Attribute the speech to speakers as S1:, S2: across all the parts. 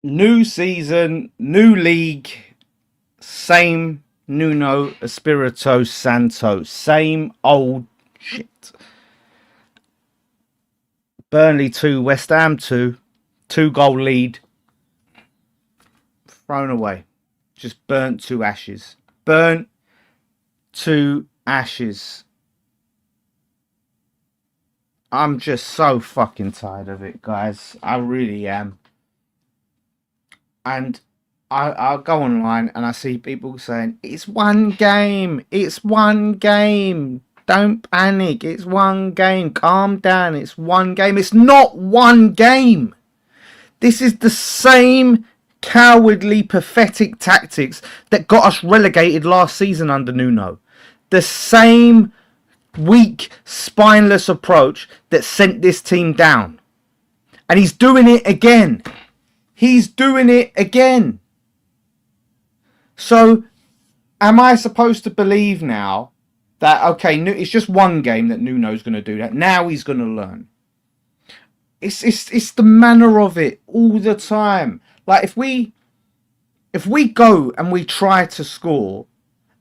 S1: New season, new league, same Nuno Espirito Santo, same old shit. Burnley 2, West Ham 2, 2 goal lead, thrown away. Just burnt to ashes. Burnt to ashes. I'm just so fucking tired of it, guys. I really am. And I'll go online and I see people saying, it's one game. It's one game. Don't panic. It's one game. Calm down. It's one game. It's not one game. This is the same cowardly, pathetic tactics that got us relegated last season under Nuno. The same weak, spineless approach that sent this team down. And he's doing it again. He's doing it again. So, am I supposed to believe now that, okay, it's just one game that Nuno's going to do that. Now he's going to learn. It's the manner of it all the time. Like, if we go and we try to score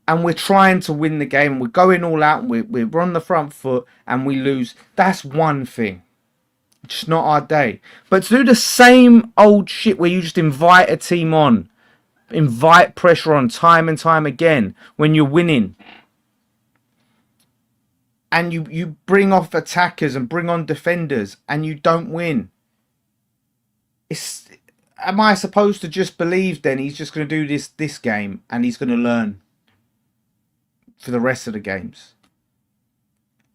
S1: and we're trying to win the game and we're going all out and we're on the front foot and we lose, that's one thing. It's not our day. But to do the same old shit where you just invite a team on, invite pressure on time and time again when you're winning, and you bring off attackers and bring on defenders and you don't win. Am I supposed to just believe then he's just going to do this game and he's going to learn for the rest of the games?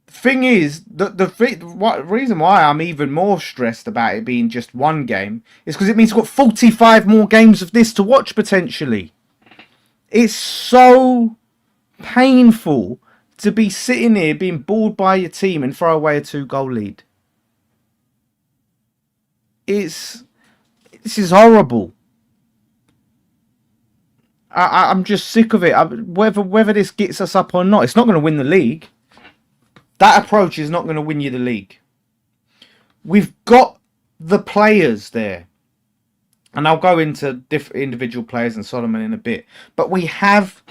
S1: The thing is, the reason why I'm even more stressed about it being just one game is because it means we've got 45 more games of this to watch potentially. It's so painful to be sitting here being bored by your team and throw away a 2-goal lead. This is horrible. I'm just sick of it. Whether this gets us up or not, it's not going to win the league. That approach is not going to win you the league. We've got the players there. And I'll go into different individual players and Solomon in a bit. But we have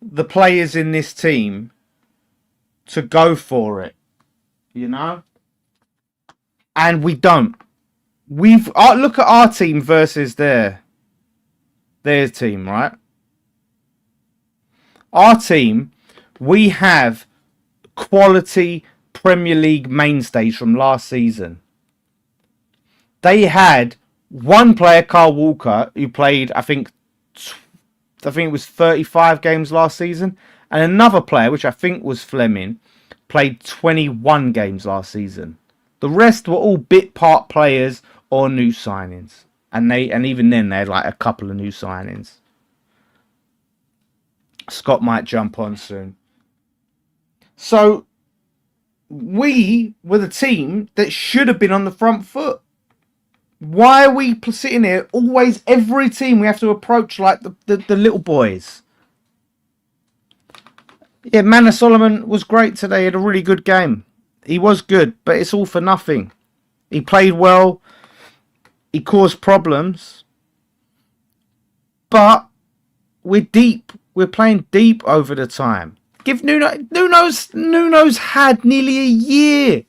S1: the players in this team to go for it. You know? And we don't. Look at our team versus their team, right? Our team, we have quality Premier League mainstays from last season. They had one player, Carl Walker, who played, I think it was 35 games last season, and another player, which I think was Fleming, played 21 games last season. The rest were all bit part players or new signings, and even then they had like a couple of new signings. Scott might jump on soon. So, we were the team that should have been on the front foot. Why are we sitting here? Always, every team we have to approach like the little boys. Yeah, Manor Solomon was great today. He had a really good game. He was good, but it's all for nothing. He played well. He caused problems. But we're deep. We're playing deep over the time. Give Nuno's had nearly a year.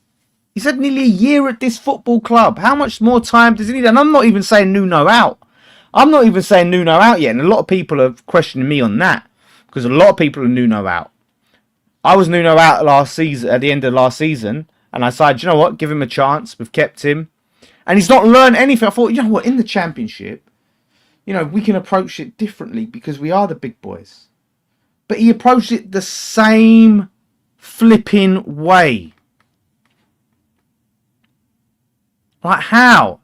S1: He's had nearly a year at this football club. How much more time does he need? And I'm not even saying Nuno out. I'm not even saying Nuno out yet. And a lot of people are questioning me on that. Because a lot of people are Nuno out. I was Nuno out last season, at the end of last season. And I decided, you know what? Give him a chance. We've kept him. And he's not learned anything. I thought, you know what? In the Championship, we can approach it differently because we are the big boys. But he approached it the same flipping way. Like how?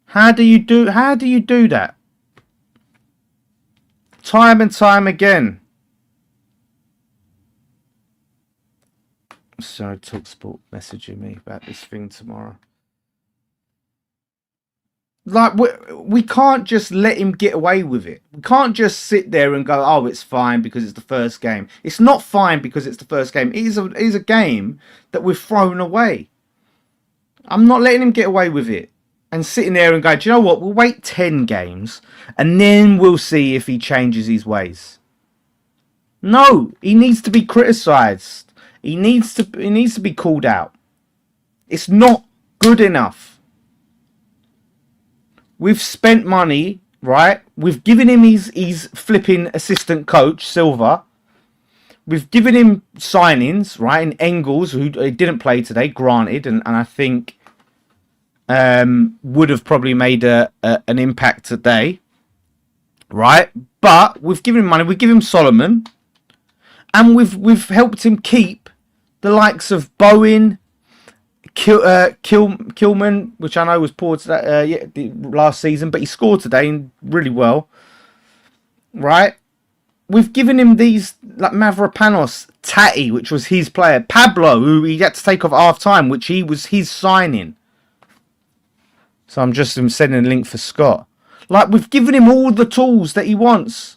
S1: How do you do that? Time and time again. Sorry, TalkSport messaging me about this thing tomorrow. Like, we can't just let him get away with it. We can't just sit there and go, oh, it's fine because it's the first game. It's not fine because it's the first game. It is a game that we've thrown away. I'm not letting him get away with it. and sitting there and going, do you know what? We'll wait 10 games and then we'll see if he changes his ways. No, he needs to be criticised. He needs to be called out. It's not good enough. We've spent money, right? We've given him his flipping assistant coach, Silva. We've given him signings, right? And Engels, who didn't play today, granted, and I think would have probably made an impact today, right? But we've given him money. We give him Solomon, and we've helped him keep the likes of Bowen, Kilman, which I know was poor last season, but he scored today and really well, right? We've given him these like Mavropanos, Tati, which was his player, Pablo, who he had to take off half time, which he was his signing. So I'm just sending a link for Scott. Like, we've given him all the tools that he wants.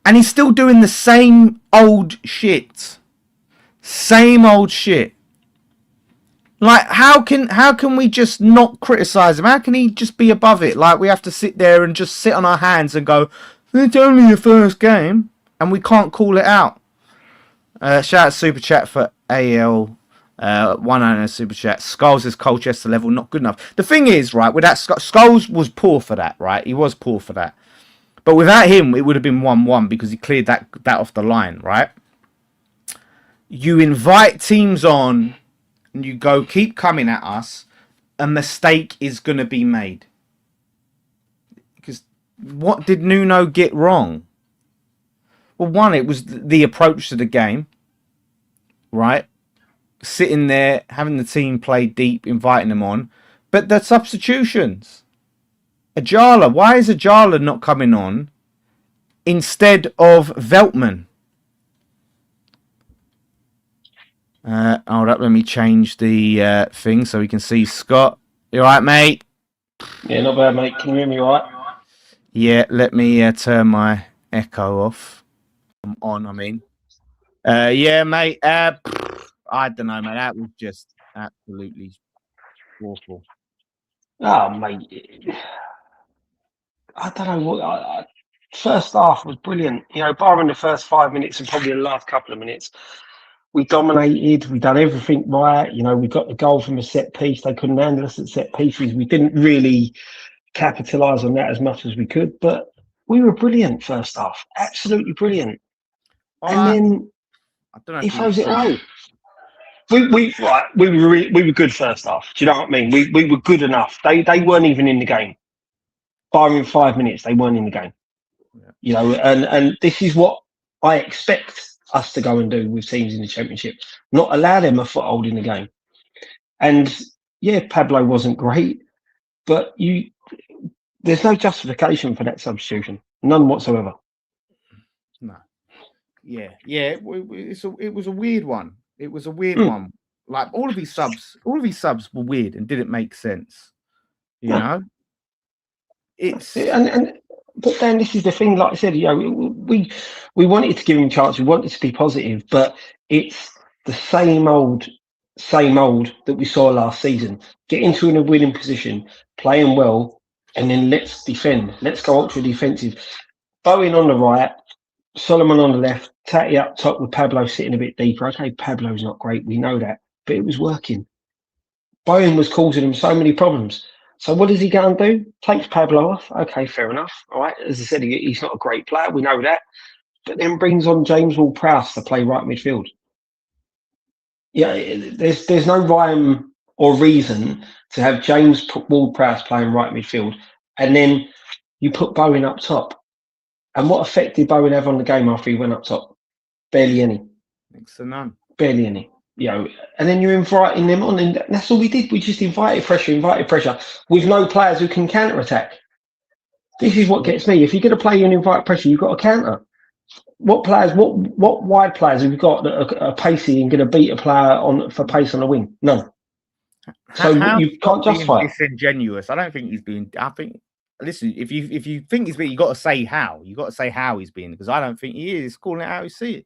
S1: And he's still doing the same old shit. Same old shit. Like, how can we just not criticise him? How can he just be above it? Like, we have to sit there and just sit on our hands and go, it's only your first game. And we can't call it out. Shout out Super Chat for AL. 1 Super Chat. Skulls is Colchester level, not good enough. The thing is, right, with that, Skulls was poor for that, right? He was poor for that. But without him, it would have been 1-1 because he cleared that off the line, right? You invite teams on and you go, keep coming at us, a mistake is going to be made. Because what did Nuno get wrong? Well, one, it was the approach to the game, right? Sitting there, having the team play deep, inviting them on. But the substitutions. Ajala, why is Ajala not coming on instead of Veltman? Hold up, let me change the thing so we can see Scott. You alright, mate?
S2: Yeah, not bad, mate. Can you hear me alright?
S1: Yeah, let me turn my echo off. I'm on, I mean. Yeah, mate. I don't know, mate. That was just absolutely awful.
S2: Oh, mate. I don't know what. First half was brilliant. You know, barring the first 5 minutes and probably the last couple of minutes, we dominated. We done everything right. You know, we got the goal from a set piece. They couldn't handle us at set pieces. We didn't really capitalise on that as much as we could, but we were brilliant first half. Absolutely brilliant. And then
S1: I don't know
S2: he
S1: if
S2: throws it away. We were good first half. Do you know what I mean? We were good enough. They weren't even in the game. Barring 5 minutes, they weren't in the game. Yeah. You know, and this is what I expect us to go and do with teams in the Championship. Not allow them a foothold in the game. And yeah, Pablo wasn't great, but there's no justification for that substitution. None whatsoever.
S1: No. Yeah. It was a weird one. It was a weird one. Like all of these subs were weird and didn't make sense. You know? It's
S2: but then this is the thing, like I said, you know, we wanted to give him a chance, we wanted to be positive, but it's the same old that we saw last season. Get into a winning position, playing well, and then let's defend. Let's go ultra defensive. Bowen on the right, Solomon on the left, Tati up top with Pablo sitting a bit deeper. Okay, Pablo's not great, we know that, but it was working. Bowen was causing him so many problems. So what does he go and do? Takes Pablo off. Okay, fair enough. All right. As I said, he's not a great player. We know that. But then brings on James Ward-Prowse to play right midfield. Yeah, there's no rhyme or reason to have James Ward-Prowse playing right midfield. And then you put Bowen up top. And what effect did Bowen have on the game after he went up top? Barely any.
S1: Next to none.
S2: Barely any. You know, and then you're inviting them on, and that's all we did. We just invited pressure with no players who can counter attack. This is what gets me. If you're going to play and invite pressure, you've got to counter. What players? What wide players have you got that are pacey and going to beat a player for pace on the wing? None. So you can't justify it.
S1: Disingenuous. I don't think he's being. I think. Listen, if you think he's being, you got to say how. You got to say how he's being, because I don't think he is. Calling it how you see it.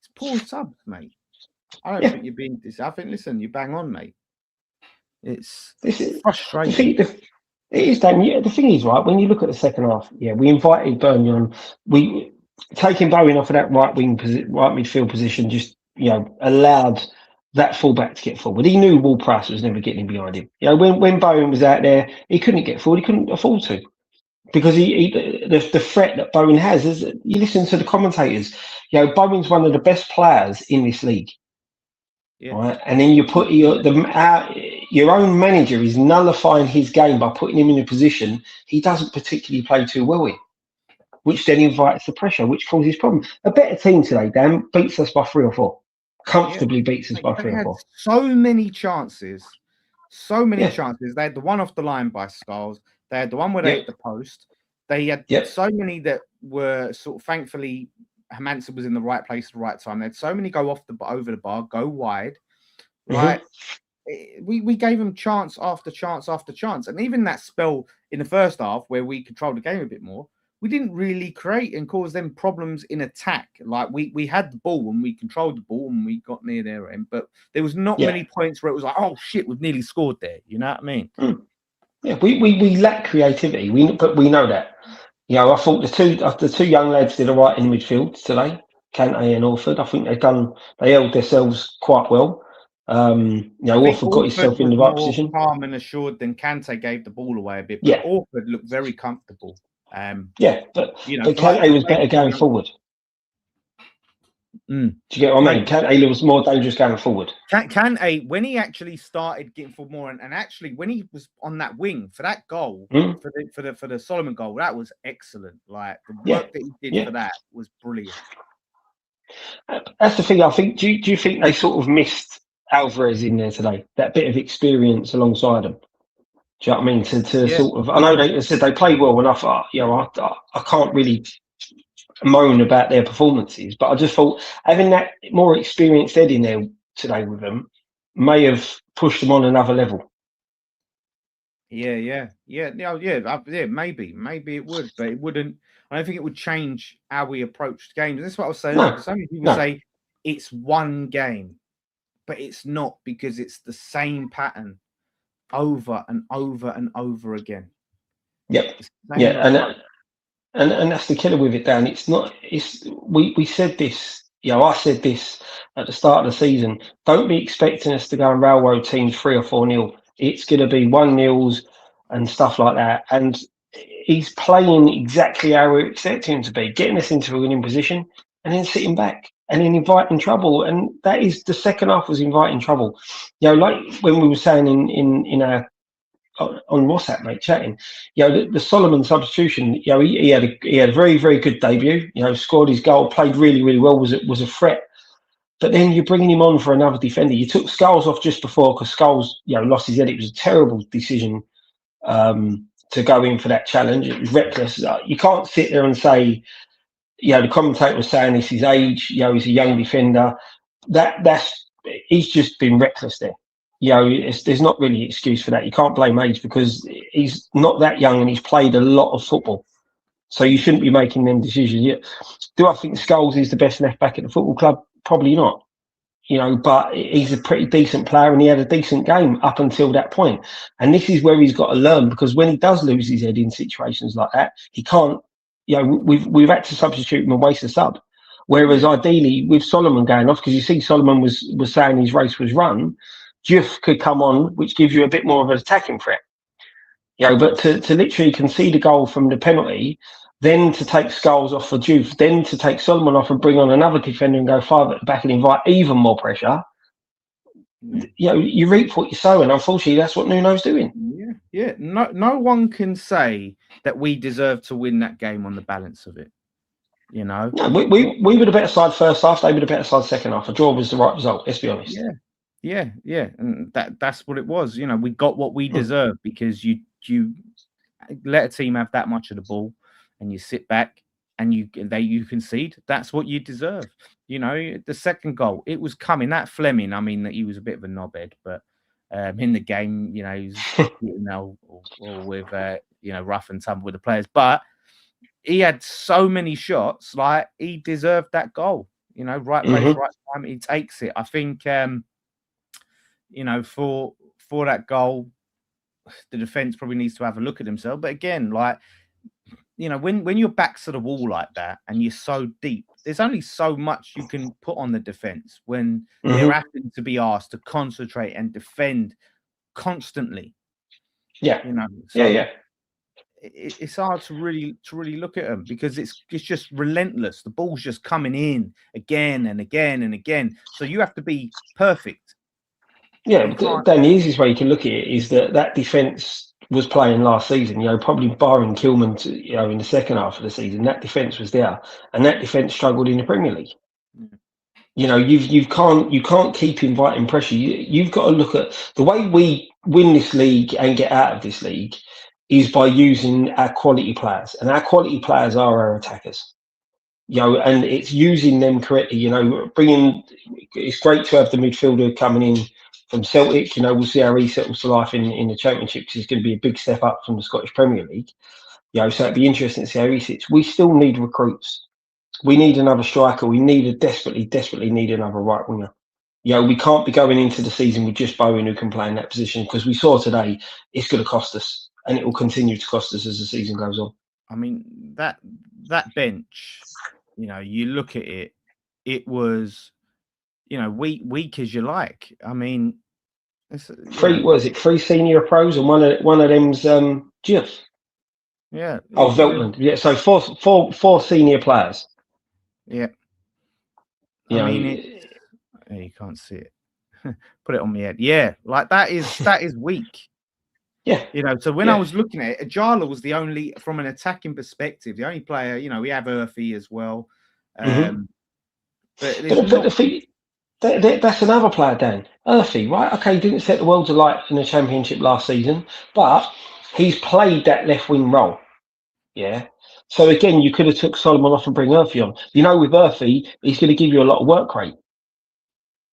S1: It's poor subs, mate. I don't think you're being this. I think, listen, you bang on, mate. It's
S2: This is the
S1: frustrating.
S2: thing. It is, Dan. Yeah, the thing is, right, when you look at the second half, yeah, we invited Burnley on. We taking Bowen off of that right midfield position, just allowed that fullback to get forward. He knew Ward-Prowse was never getting behind him. When Bowen was out there, he couldn't get forward. He couldn't afford to because the threat that Bowen has is you listen to the commentators. Bowen's one of the best players in this league.
S1: Yeah.
S2: Right, and then you put your own manager is nullifying his game by putting him in a position he doesn't particularly play too well in, which then invites the pressure, which causes problems. A better team today, Dan, beats us by 3 or 4. Comfortably beats us by
S1: They
S2: 3 or
S1: had
S2: 4.
S1: so many chances. So many
S2: Yeah.
S1: chances. They had the one off the line by Skulls. They had the one where they
S2: Yep.
S1: hit the post. They had
S2: Yep.
S1: so many that were sort of, thankfully, Hermansen was in the right place at the right time. They had so many go over the bar, go wide, right?
S2: Mm-hmm.
S1: We gave them chance after chance after chance. And even that spell in the first half where we controlled the game a bit more, we didn't really create and cause them problems in attack. Like we had the ball and we controlled the ball and we got near their end, but there was not many points where it was like, oh shit, we've nearly scored there. You know what I mean?
S2: Yeah, we lack creativity. But we know that. I thought the two young lads did all right in midfield today, Kante and Orford. I think they held themselves quite well. Orford got
S1: Orford
S2: himself in
S1: was
S2: the right
S1: more
S2: position.
S1: calm and assured than Kante gave the ball away a bit, but
S2: Yeah.
S1: Orford looked very comfortable.
S2: But Kante was better going forward. Do you get what I mean? Kante was more dangerous going forward.
S1: Kante, when he actually started getting forward more, and actually when he was on that wing for that goal, for the Solomon goal, that was excellent. Like the work that he did for that was brilliant.
S2: That's the thing. I think. Do you think they sort of missed Alvarez in there today? That bit of experience alongside him. Do you know what I mean? To sort of, I know they said they played well enough. I can't really moan about their performances, but I just thought having that more experienced Ed in there today with them may have pushed them on another level.
S1: Yeah. Maybe it would, but it wouldn't. I don't think it would change how we approached games. That's what I was saying. Because so many people say it's one game, but it's not, because it's the same pattern over and over and over again.
S2: Yep. Yeah, and that's the killer with it, Dan. It's not. We said this. I said this at the start of the season. Don't be expecting us to go and railroad teams 3 or 4-0. It's going to be 1-0s and stuff like that. And he's playing exactly how we're expecting him to be, getting us into a winning position and then sitting back and then inviting trouble. And that is the second half was inviting trouble. Like when we were saying in our on WhatsApp, mate, chatting. The Solomon substitution. He had a very, very good debut. Scored his goal, played really, really well. Was a threat. But then you're bringing him on for another defender. You took Skulls off just before because Skulls, lost his head. It was a terrible decision to go in for that challenge. It was reckless. You can't sit there and say, the commentator was saying this is age. He's a young defender. He's just been reckless there. There's not really an excuse for that. You can't blame age because he's not that young and he's played a lot of football. So you shouldn't be making them decisions yet. Do I think Scholes is the best left back at the football club? Probably not. But he's a pretty decent player and he had a decent game up until that point. And this is where he's got to learn, because when he does lose his head in situations like that, he can't. We've had to substitute him and waste a sub. Whereas ideally, with Solomon going off, because you see Solomon was saying his race was run, Juff could come on, which gives you a bit more of an attacking threat. But to literally concede a goal from the penalty, then to take Skulls off for Juve, then to take Solomon off and bring on another defender and go 5 at the back and invite even more pressure. You reap what you sow, and unfortunately, that's what Nuno's doing.
S1: Yeah. No one can say that we deserve to win that game on the balance of it. No,
S2: we were the better side first half. They were the better side second half. A draw was the right result. Let's be honest.
S1: Yeah, and that's what it was. We got what we deserved because you let a team have that much of the ball, and you sit back and you concede. That's what you deserve. The second goal, it was coming. That Fleming, I mean, that he was a bit of a knobhead, but in the game, he was all with rough and tumble with the players, but he had so many shots. Like, he deserved that goal. Right place, right time. He takes it. I think. For before that goal, the defence probably needs to have a look at themselves. But again, like, when your back's to the wall like that and you're so deep, there's only so much you can put on the defence when they're having to be asked to concentrate and defend constantly.
S2: Yeah.
S1: So
S2: yeah.
S1: it's hard to really look at them because it's just relentless. The ball's just coming in again and again and again. So you have to be perfect.
S2: Yeah, Dan, the easiest way you can look at it is that defence was playing last season. Probably barring Kilman, in the second half of the season, that defence was there, and that defence struggled in the Premier League. You can't keep inviting pressure. You've got to look at the way we win this league and get out of this league is by using our quality players, and our quality players are our attackers. And it's using them correctly. It's great to have the midfielder coming in from Celtic. We'll see how he settles to life in the Championship, because he's going to be a big step up from the Scottish Premier League. So it'd be interesting to see how he sits. We still need recruits. We need another striker. We desperately need another right winger. We can't be going into the season with just Bowen who can play in that position, because we saw today it's going to cost us, and it will continue to cost us as the season goes on.
S1: I mean, that bench, you look at it, it was, weak as you like. I mean,
S2: three senior pros and one of them's Geoff.
S1: Yeah.
S2: Oh, Veltman. Yeah, so four senior players.
S1: Yeah. I mean, you can't see it. Put it on my head. Yeah, like that is weak.
S2: Yeah.
S1: So when I was looking at it, Ajala was the only, from an attacking perspective, the only player, we have Earthy as well. But
S2: the thing, that's another player, Dan. Earthy, right? Okay, he didn't set the world alight in the Championship last season, but he's played that left wing role. Yeah. So again, you could have took Solomon off and bring Earthy on. With Earthy, he's going to give you a lot of work rate.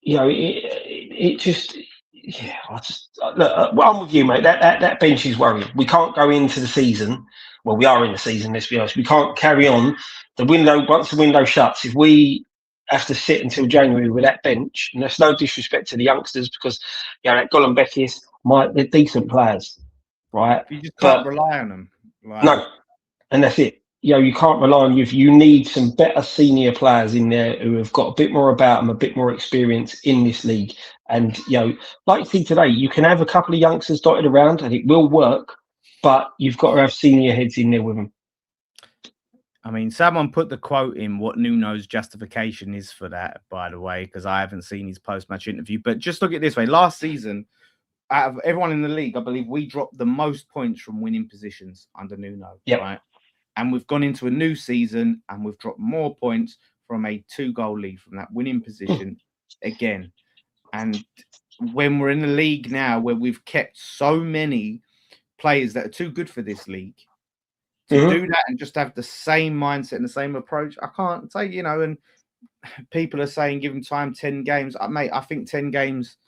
S2: It just. Yeah, I'm with you, mate. That bench is worrying. We can't go into the season. Well, we are in the season, let's be honest. We can't carry on once the window shuts. If we have to sit until January with that bench, and there's no disrespect to the youngsters, because that Golombekis, they're decent players, right?
S1: You just can't rely on them.
S2: No, and that's it. You can't rely on you. You need some better senior players in there who have got a bit more about them, a bit more experience in this league. And, like you see today, you can have a couple of youngsters dotted around and it will work, but you've got to have senior heads in there with them.
S1: I mean, someone put the quote in what Nuno's justification is for that, by the way, because I haven't seen his post-match interview. But just look at it this way. Last season, out of everyone in the league, I believe we dropped the most points from winning positions under Nuno.
S2: Yep.
S1: Right? And we've gone into a new season and we've dropped more points from a 2-goal lead from that winning position again. And when we're in the league now where we've kept so many players that are too good for this league, to do that and just have the same mindset and the same approach, I can't say, and people are saying give him time, 10 games. Mate, I think 10 games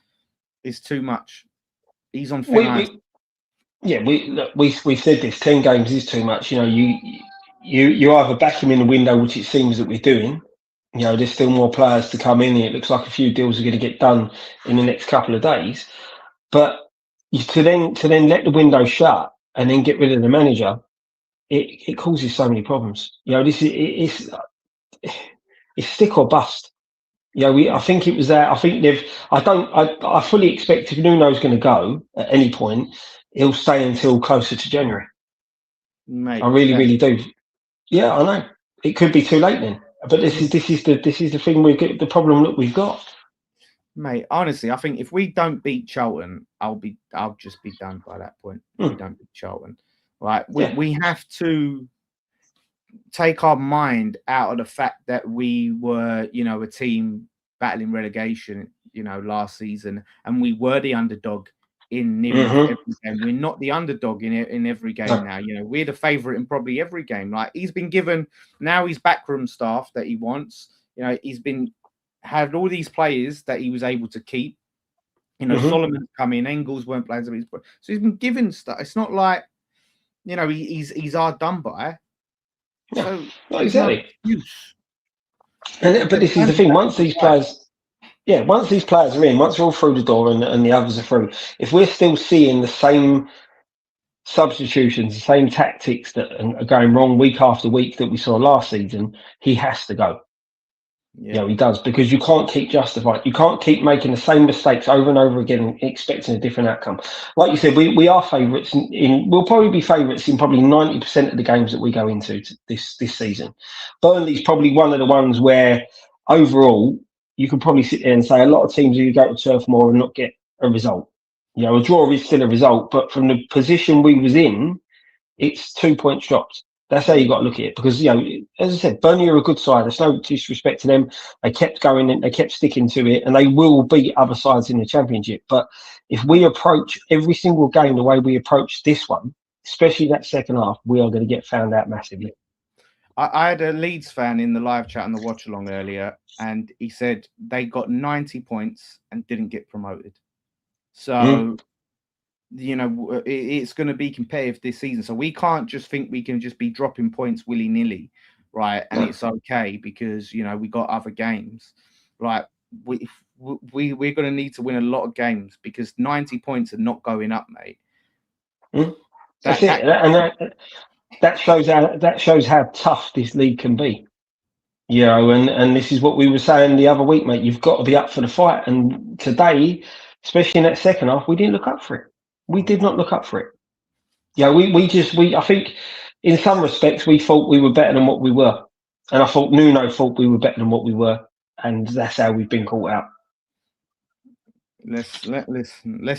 S1: is too much. He's on thin ice.
S2: We said this. 10 games is too much. You either back him in the window, which it seems that we're doing. There's still more players to come in. It looks like a few deals are going to get done in the next couple of days. But to then let the window shut and then get rid of the manager, it causes so many problems. It's stick or bust. I think it was that. I think I fully expect if Nuno's going to go at any point, he'll stay until closer to January.
S1: Mate,
S2: I really do. Yeah, I know. It could be too late then. But this is the thing the problem that we've got.
S1: Mate, honestly, I think if we don't beat Charlton, I'll just be done by that point. If we don't beat Charlton. We have to take our mind out of the fact that we were, a team battling relegation, last season, and we were the underdog in nearly every game. We're not the underdog in every game now. We're the favourite in probably every game. Like, he's been given now his backroom staff that he wants. He's had all these players that he was able to keep. Solomon's come in, Engels weren't playing, so he's been given stuff. It's not like he's hard done by.
S2: So exactly.
S1: No,
S2: but this is the thing. Once these players, Yeah, once these players are in, once they're all through the door and the others are through, if we're still seeing the same substitutions, the same tactics that are going wrong week after week that we saw last season, he has to go.
S1: Yeah.
S2: He does, because you can't keep justifying. You can't keep making the same mistakes over and over again, expecting a different outcome. Like you said, we are favourites we'll probably be favourites in probably 90% of the games that we go into this season. Burnley's probably one of the ones where overall you could probably sit there and say a lot of teams you go to Turf Moor and not get a result. A draw is still a result, but from the position we was in, it's 2 point shots. That's how you got to look at it, because as I said, Burnley are a good side. There's no disrespect to them. They kept going and they kept sticking to it, and they will beat other sides in the Championship. But if we approach every single game the way we approach this one, especially that second half, we are going to get found out massively.
S1: I had a Leeds fan in the live chat and the watch along earlier, and he said they got 90 points and didn't get promoted. So it's going to be competitive this season. So we can't just think we can just be dropping points willy-nilly, right? And it's okay because, we got other games. Right? We're going to need to win a lot of games because 90 points are not going up, mate.
S2: That's it. That shows how tough this league can be. And this is what we were saying the other week, mate. You've got to be up for the fight. And today, especially in that second half, we didn't look up for it. We did not look up for it. I think in some respects we thought we were better than what we were. And I thought Nuno thought we were better than what we were. And that's how we've been caught out.
S1: Let's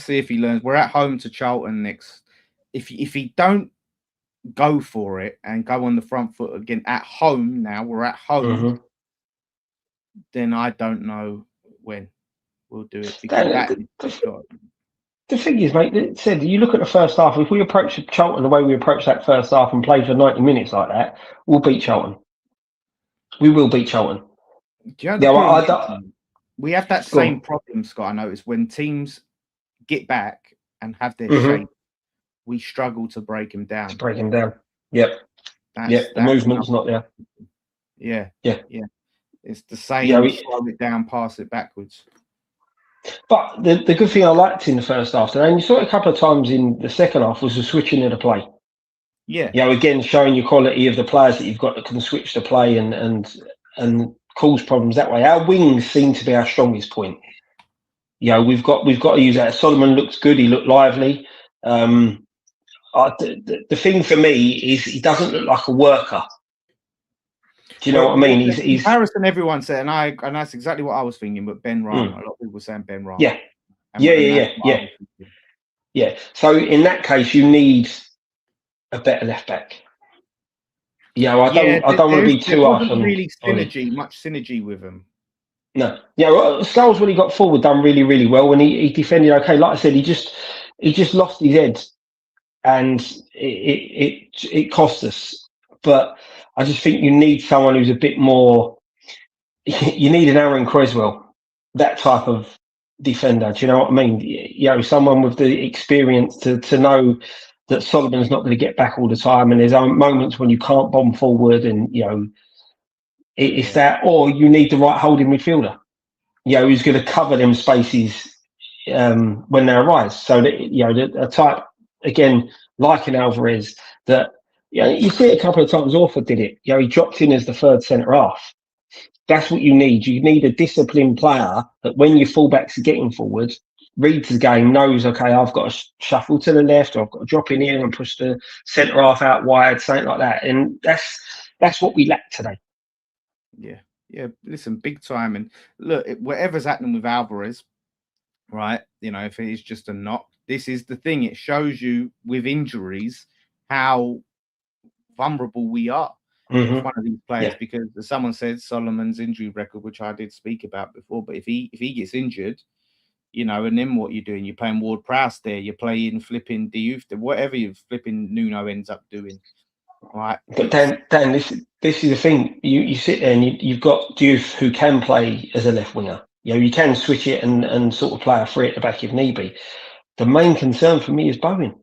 S1: see if he learns. We're at home to Charlton next. If he don't go for it and go on the front foot again at home, now we're at home, then I don't know when we'll do it. Because
S2: the thing is, mate, it said you look at the first half. If we approach Charlton the way we approached that first half and play for 90 minutes like that, we'll beat Charlton. We will beat Charlton.
S1: We have that same problem, Scott. I noticed when teams get back and have their shape, we struggle to break them down.
S2: Yep. The movement's not there.
S1: Yeah. It's the same. Slow it down, pass it backwards.
S2: But the good thing I liked in the first half today, and you saw it a couple of times in the second half, was the switching of the play.
S1: Yeah.
S2: Again, showing your quality of the players that you've got that can switch the play and cause problems that way. Our wings seem to be our strongest point. We've got to use that. Solomon looks good. He looked lively. The thing for me is he doesn't look like a worker. Do you know what I mean? He's
S1: Harrison. Everyone said, and that's exactly what I was thinking. But Ben Rama, a lot of people were saying Ben Rama.
S2: Yeah. So in that case, you need a better left back. I don't want to be too harsh.
S1: There wasn't really much synergy with him.
S2: No. Skulls, when he got forward, done really, really well. When he defended okay, like I said, he just lost his head, and it cost us. But I just think you need someone who's a bit more. You need an Aaron Creswell, that type of defender. Do you know what I mean? Someone with the experience to know that Solomon's not going to get back all the time, and there's moments when you can't bomb forward, and it's that, or you need the right holding midfielder, who's going to cover them spaces when they arise. So that a type again like an Alvarez that. You see it a couple of times. Orford did it. He dropped in as the third centre half. That's what you need. You need a disciplined player that when your fullbacks are getting forward, reads the game, knows, okay, I've got to shuffle to the left, or I've got to drop in here and push the centre half out wide, something like that. And that's what we lack today.
S1: Yeah. Listen, big time. And look, whatever's happening with Alvarez, right? If it is just a knock, this is the thing. It shows you with injuries how vulnerable we are with one of these players, because as someone said, Solomon's injury record, which I did speak about before, but if he gets injured, and then what you're doing, you're playing Ward Prowse there, you're playing flipping Diouf, whatever you're flipping Nuno ends up doing, right?
S2: But Dan, this is the thing. You sit there and you've got Diouf who can play as a left winger. You can switch it and sort of play a free at the back if need be. The main concern for me is Bowen.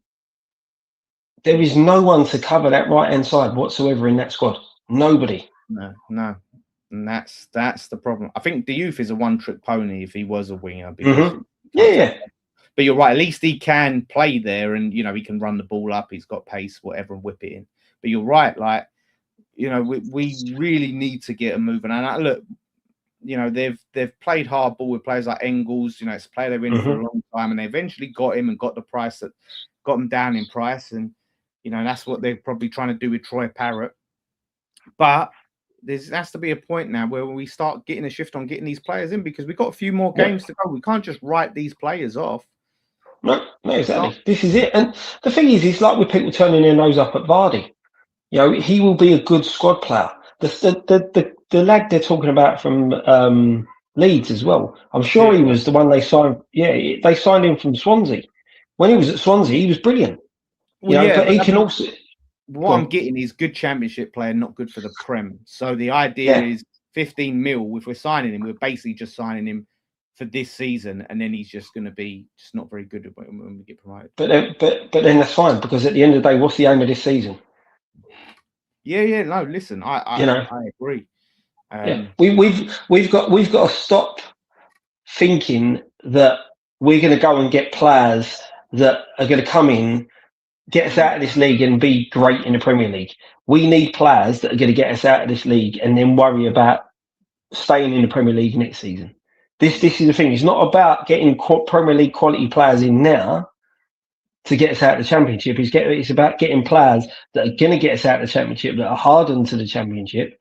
S2: There is no one to cover that right-hand side whatsoever in that squad. Nobody.
S1: No. And that's the problem. I think the youth is a one-trick pony if he was a winger because
S2: Hmm.
S1: you
S2: Yeah,
S1: can't take.
S2: yeah.
S1: But you're right. At least he can play there, and he can run the ball up. He's got pace, whatever, and whip it in. But you're right. Like we really need to get him moving. And look, they've played hardball with players like Engels. It's a player they've been for
S2: Hmm.
S1: a long time, and they eventually got him and got the price that got him down in price. And that's what they're probably trying to do with Troy Parrott. But there has to be a point now where we start getting a shift on getting these players in because we've got a few more
S2: Yeah.
S1: games to go. We can't just write these players off.
S2: No,
S1: Start.
S2: exactly. This is it. And the thing is like with people turning their nose up at Vardy. He will be a good squad player. The lad they're talking about from Leeds as well. I'm sure he
S1: Yeah.
S2: was the one they signed. Yeah, they signed him from Swansea. When he was at Swansea, he was brilliant.
S1: Well, yeah,
S2: But
S1: but
S2: he can also
S1: what
S2: go
S1: I'm
S2: on.
S1: getting is good championship player, not good for the Prem. So the idea
S2: Yeah,
S1: is 15 mil. If we're signing him, we're basically just signing him for this season, and then he's just going to be just not very good when we get promoted.
S2: but then that's fine because at the end of the day, what's the aim of this season?
S1: Yeah. No, listen, I
S2: You
S1: I,
S2: know,
S1: I agree.
S2: yeah. We've got to stop thinking that we're going to go and get players that are going to come in, get us out of this league and be great in the Premier League. We need players that are going to get us out of this league and then worry about staying in the Premier League next season. This is the thing. It's not about getting Premier League quality players in now to get us out of the Championship. It's about getting players that are going to get us out of the Championship, that are hardened to the Championship,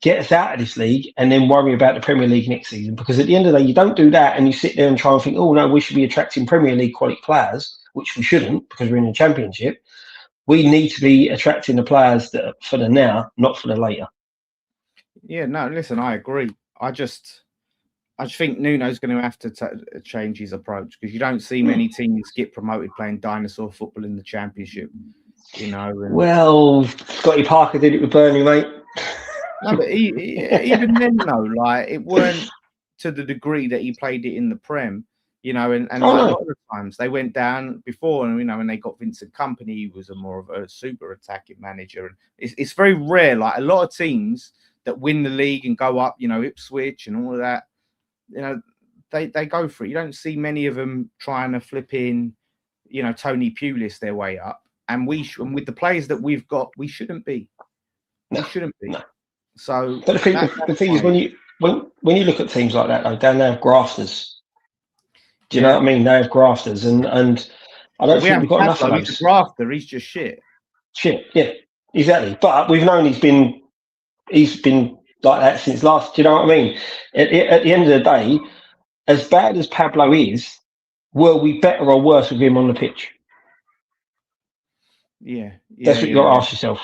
S2: get us out of this league, and then worry about the Premier League next season. Because at the end of the day, you don't do that and you sit there and try and think, oh no, we should be attracting Premier League quality players, which we shouldn't because we're in the Championship. We need to be attracting the players that are for the now, not for the later.
S1: Yeah, no, listen, I agree. I just think Nuno's going to have to change his approach because you don't see many teams get promoted playing dinosaur football in the Championship. And
S2: Well, Scotty Parker did it with Burnley, mate.
S1: no, but even then, though, like it weren't to the degree that he played it in the Prem. And
S2: Oh
S1: like a
S2: no,
S1: lot of the times they went down before, and when they got Vincent Company, he was a more of a super attacking manager, and it's very rare. Like a lot of teams that win the league and go up, Ipswich and all of that, they go for it. You don't see many of them trying to flip in, Tony Pulis their way up. And and with the players that we've got, we shouldn't be.
S2: no,
S1: We shouldn't be.
S2: no.
S1: So
S2: But the thing is, when you look at teams like that, though, Dan, they have grafters. Do you know
S1: yeah.
S2: what I mean? They have grafters, and I don't
S1: We
S2: think we've
S1: haven't
S2: got enough of
S1: Pablo. He's a
S2: those.
S1: grafter. He's just shit.
S2: Shit, yeah, exactly. But we've known he's been like that since last. Do you know what I mean? At the end of the day, as bad as Pablo is, were we better or worse with him on the pitch?
S1: Yeah.
S2: That's what you got to
S1: Yeah.
S2: ask yourself.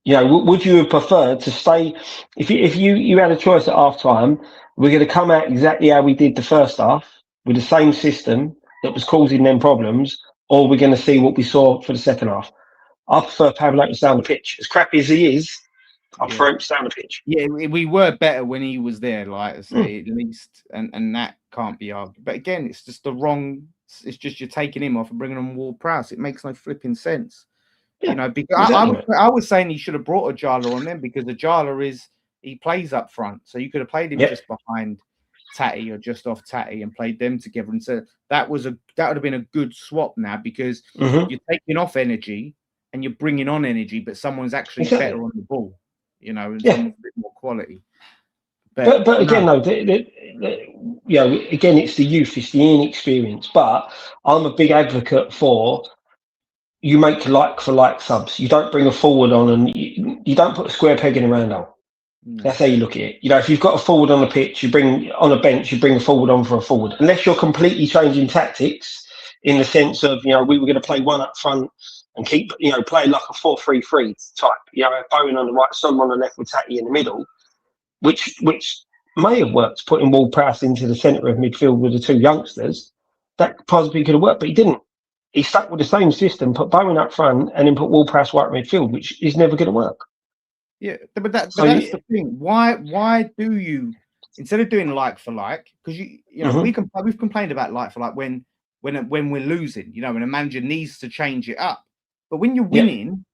S2: Would you have preferred to stay if you had a choice at half time? We're going to come out exactly how we did the first half with the same system that was causing them problems, or we're going to see what we saw for the second half. I prefer Pablo to stay on the pitch. As crappy as he is, I
S1: Yeah.
S2: prefer him to stay on the pitch.
S1: Yeah, we were better when he was there, like I say,
S2: Mm.
S1: at least, and that can't be argued. But again, it's just the wrong. It's just you're taking him off and bringing on Ward Prowse. It makes no flipping sense,
S2: Yeah,
S1: Because
S2: exactly.
S1: I was saying he should have brought Ajala on them because Ajala he plays up front, so you could have played him just behind Tatty or just off Tatty and played them together. And so that would have been a good swap now because
S2: Mm-hmm.
S1: you're taking off energy and you're bringing on energy, but someone's actually
S2: Exactly.
S1: better on the ball. And
S2: Yeah.
S1: someone's a bit more quality.
S2: But again,
S1: No,
S2: though, again, it's the youth, it's the inexperience. But I'm a big advocate for you make like for like subs. You don't bring a forward on, and you don't put a square peg in a round hole.
S1: no.
S2: That's how you look at it. If you've got a forward on the pitch, you bring on a bench, you bring a forward on for a forward. Unless you're completely changing tactics in the sense of, we were going to play one up front and keep, play like a 4-3-3 type. Bowen on the right, Son on the left with Tatty in the middle, which may have worked, putting Ward-Prowse into the centre of midfield with the two youngsters. That possibly could have worked, but he didn't. He stuck with the same system, put Bowen up front, and then put Ward-Prowse right midfield, which is never going to work.
S1: Yeah, but that's the thing. Why do you instead of doing like for like? Because we've complained about like for like when we're losing, when a manager needs to change it up. But when you're winning,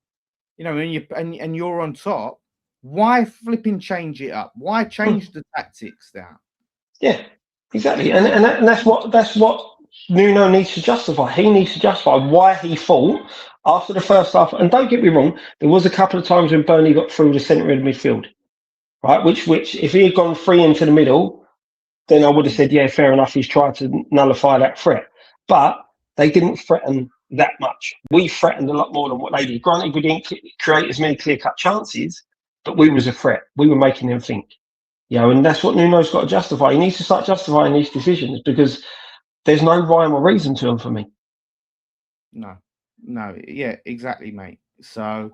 S1: when you're on top, Why flipping change it up? Why change the tactics now?
S2: Yeah, exactly. And that's what Nuno needs to justify. He needs to justify why he thought after the first half. And don't get me wrong, there was a couple of times when Burnley got through the centre of the midfield, right? Which if he had gone free into the middle, then I would have said, yeah, fair enough. He's tried to nullify that threat, but they didn't threaten that much. We threatened a lot more than what they did. Granted, we didn't create as many clear-cut chances, but we was a threat. We were making them think. And that's what Nuno's got to justify. He needs to start justifying these decisions because there's no rhyme or reason to them for me.
S1: No, yeah, exactly, mate. So,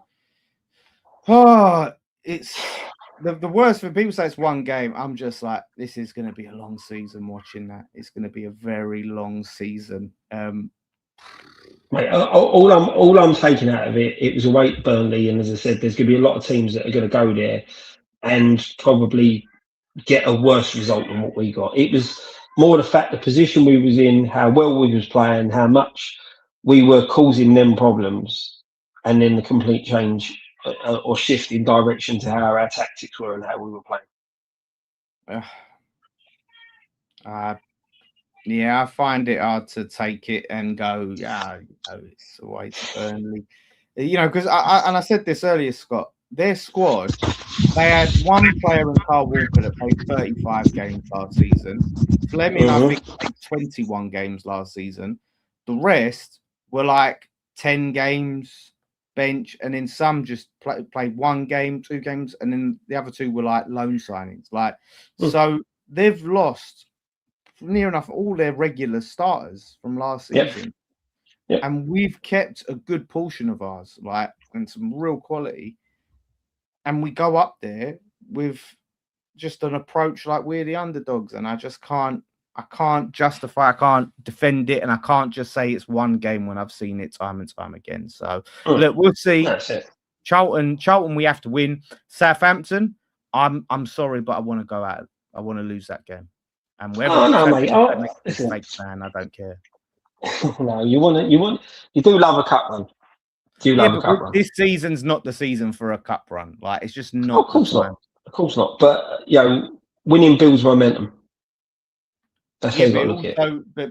S1: it's the worst when people say it's one game. I'm just like, this is going to be a long season. Watching that, it's going to be a very long season.
S2: Mate, all I'm taking out of it was away at Burnley, and as I said, there's going to be a lot of teams that are going to go there and probably get a worse result than what we got. It was more the fact the position we was in, how well we was playing, how much we were causing them problems, and then the complete change or shift in direction to how our tactics were and how we were playing.
S1: Yeah, I find it hard to take it and go, it's always Burnley. Because I said this earlier, Scott, their squad, they had one player in Carl Walker that played 35 games last season. Fleming, I think, played 21 games last season. The rest were like 10 games bench, and then some just played 1 game, 2 games, and then the other 2 were like loan signings. So they've lost near enough all their regular starters from last season.
S2: Yep.
S1: And we've kept a good portion of ours, and some real quality. And we go up there with just an approach like we're the underdogs. And I can't justify, I can't defend it, and I can't just say it's one game when I've seen it time and time again. So look, we'll see.
S2: That's it.
S1: Charlton, we have to win. Southampton, I'm sorry, but I want to go out. I want to lose that game. And whether
S2: mate.
S1: Mistakes, man, I don't care.
S2: No, you do love a cup run.
S1: This season's not the season for a cup run. It's just not.
S2: Of course not. Of course not. But winning builds momentum. That's how you got to look at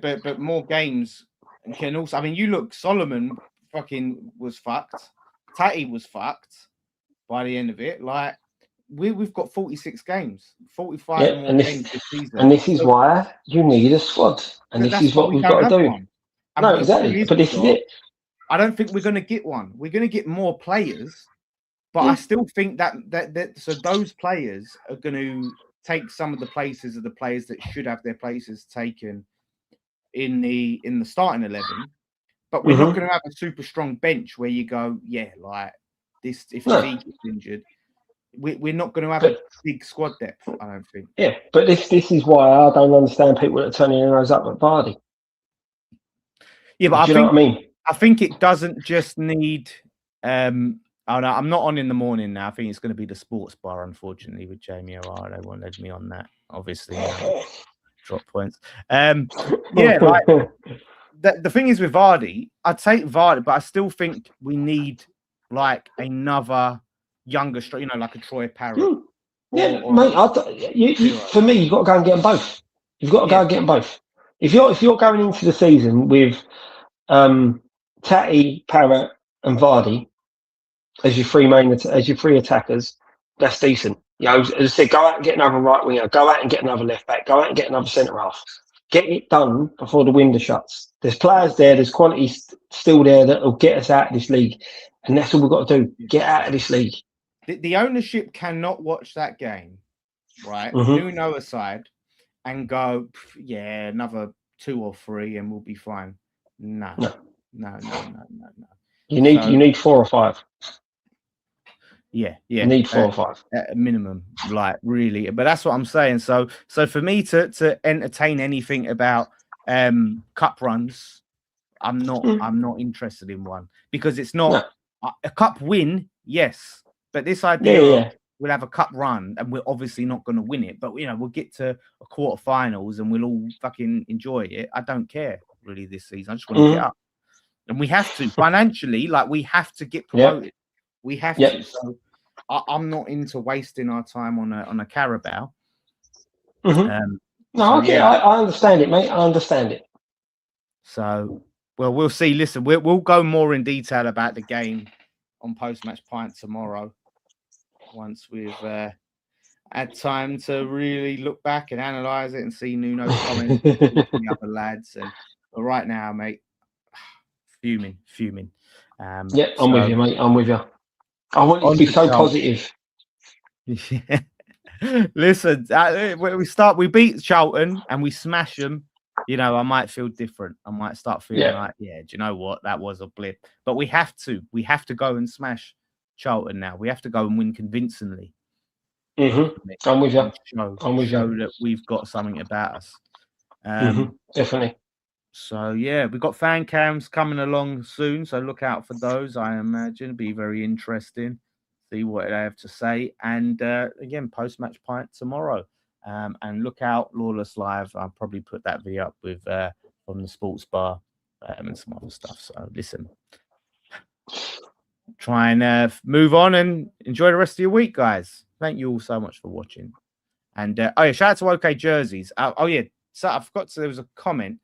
S2: it.
S1: But more games can also. I mean, you look. Solomon fucking was fucked. Tatty was fucked by the end of it. We've got 46 games, 45 more games this season.
S2: And this is why you need a squad. And this is what we've got to do. No, exactly. But this is it.
S1: I don't think we're going to get one. We're going to get more players, but I still think that so those players are going to take some of the places of the players that should have their places taken in the starting 11. But we're not going to have a super strong bench where you go, this. If he gets injured, we're not going to have a big squad depth. I don't think.
S2: Yeah, but this is why I don't understand people that are turning their nose up at Vardy.
S1: Yeah, but
S2: you know what I mean?
S1: I think it doesn't just need. I'm not on in the morning now. I think it's going to be the sports bar, unfortunately, with Jamie O'Hara. They won't let me on that. Obviously, drop points. The thing is with Vardy, I'd take Vardy, but I still think we need another younger, like a Troy Parrott.
S2: Mate. For me, you've got to go and get them both. You've got to go and get them both. If you're going into the season with Tatty, Parrott, and Vardy as your three attackers, that's decent. As I said, go out and get another right winger. Go out and get another left back. Go out and get another centre half. Get it done before the window shuts. There's players there. There's quality still there that will get us out of this league, and that's all we've got to do. Get out of this league.
S1: The ownership cannot watch that game, right? Nuno aside, and go, another 2 or 3, and we'll be fine. No.
S2: You need 4 or 5.
S1: Yeah.
S2: You need 4 or 5
S1: at a minimum, really. But that's what I'm saying. So for me to entertain anything about cup runs, I'm not interested in one, because it's not a cup win. Yes, but this idea we'll have a cup run and we're obviously not going to win it, but we'll get to a quarterfinals and we'll all fucking enjoy it. I don't care really this season. I just want to get up, and we have to financially. We have to get promoted. We have to. So I'm not into wasting our time on a Carabao.
S2: Mm-hmm. No,
S1: So
S2: okay,
S1: yeah,
S2: I understand it, mate. I understand it.
S1: so well, we'll see. Listen, we'll go more in detail about the game on post match pint tomorrow once we've had time to really look back and analyze it and see Nuno's comments, talk to the other lads. But right now, mate, fuming.
S2: Yeah, I'm with
S1: So
S2: you, mate. I'm with you. I want you to
S1: on
S2: be
S1: to
S2: so
S1: Charlton.
S2: positive.
S1: Yeah. Listen, we beat Charlton and we smash them. You know, I might feel different. I might start feeling
S2: Yeah.
S1: like, yeah, do you know what? That was a blip. But we have to. We have to go and smash Charlton now. We have to go and win convincingly.
S2: Mm-hmm. I'm with you.
S1: And
S2: I'm with
S1: show
S2: you.
S1: that we've got something about us.
S2: Mm-hmm. Definitely.
S1: So yeah, we've got fan cams coming along soon, so look out for those. I imagine be very interesting. See what they have to say, and again, post match pint tomorrow. And look out, Lawless Live. I'll probably put that video up with from the sports bar and some other stuff. So listen, try and move on and enjoy the rest of your week, guys. Thank you all so much for watching. And oh yeah, shout out to OK Jerseys. Oh yeah, so I forgot to. There was a comment.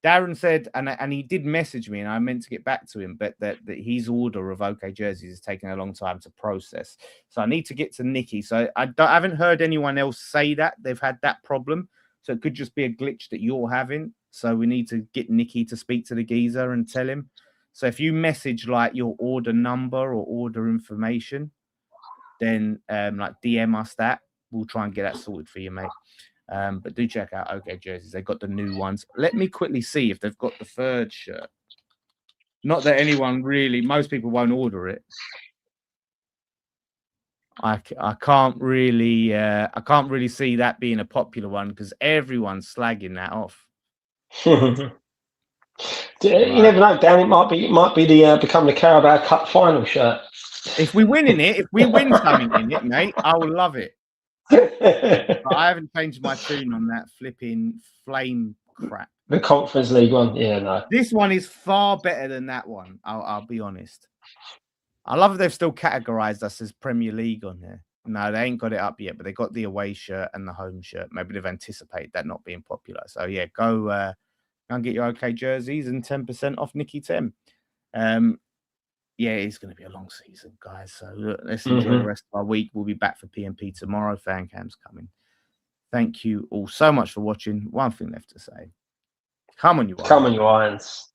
S1: Darren said, and he did message me, and I meant to get back to him, but that his order of OK Jerseys is taking a long time to process. So I need to get to Nikki. So I haven't heard anyone else say that they've had that problem. So it could just be a glitch that you're having. So we need to get Nikki to speak to the geezer and tell him. So if you message like your order number or order information, then like DM us that. We'll try and get that sorted for you, mate. But do check out OK Jerseys. They've got the new ones. Let me quickly see if they've got the third shirt. Not that anyone really, most people won't order it. I can't really see that being a popular one because everyone's slagging that off.
S2: You never know, Dan. It might be the become the Carabao Cup final shirt.
S1: If we win something in it, mate, I will love it. But I haven't changed my tune on that flipping flame crap.
S2: The Conference League one, yeah, no.
S1: This one is far better than that one. I'll be honest. I love that they've still categorized us as Premier League on there. No, they ain't got it up yet, but they got the away shirt and the home shirt. Maybe they've anticipated that not being popular. So yeah, go and get your OK Jerseys and 10% off Nicky 10. Yeah, it's going to be a long season, guys. So look, let's enjoy the rest of our week. We'll be back for PMP tomorrow. Fan cam's coming. Thank you all so much for watching. One thing left to say. Come on, you
S2: Come on, you Irons.